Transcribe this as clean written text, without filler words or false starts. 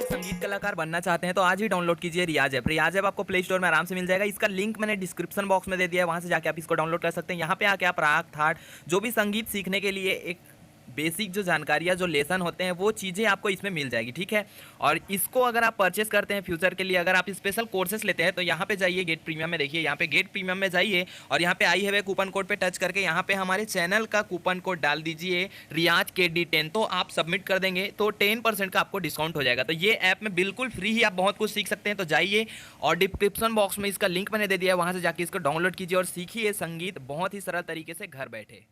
संगीत कलाकार बनना चाहते हैं तो आज ही डाउनलोड कीजिए रियाज ऐप। रियाज ऐप आपको प्ले स्टोर में आराम से मिल जाएगा। इसका लिंक मैंने डिस्क्रिप्शन बॉक्स में दे दिया है, वहां से जाके आप इसको डाउनलोड कर सकते हैं। यहाँ पे आके आप राग थाट जो भी संगीत सीखने के लिए एक बेसिक जो जानकारियाँ जो लेसन होते हैं वो चीज़ें आपको इसमें मिल जाएगी, ठीक है। और इसको अगर आप परचेस करते हैं फ्यूचर के लिए, अगर आप स्पेशल कोर्सेस लेते हैं तो यहाँ पे जाइए गेट प्रीमियम में, देखिए यहाँ पे गेट प्रीमियम में जाइए और यहाँ पे आई है कूपन कोड पे टच करके यहाँ पे हमारे चैनल का कूपन कोड डाल दीजिए रियाज KD10, तो आप सबमिट कर देंगे तो 10% का आपको डिस्काउंट हो जाएगा। तो ये ऐप में बिल्कुल फ्री ही आप बहुत कुछ सीख सकते हैं। तो जाइए और डिस्क्रिप्शन बॉक्स में इसका लिंक मैंने दे दिया है, वहाँ से जाके इसको डाउनलोड कीजिए और सीखिए संगीत बहुत ही सरल तरीके से घर बैठे।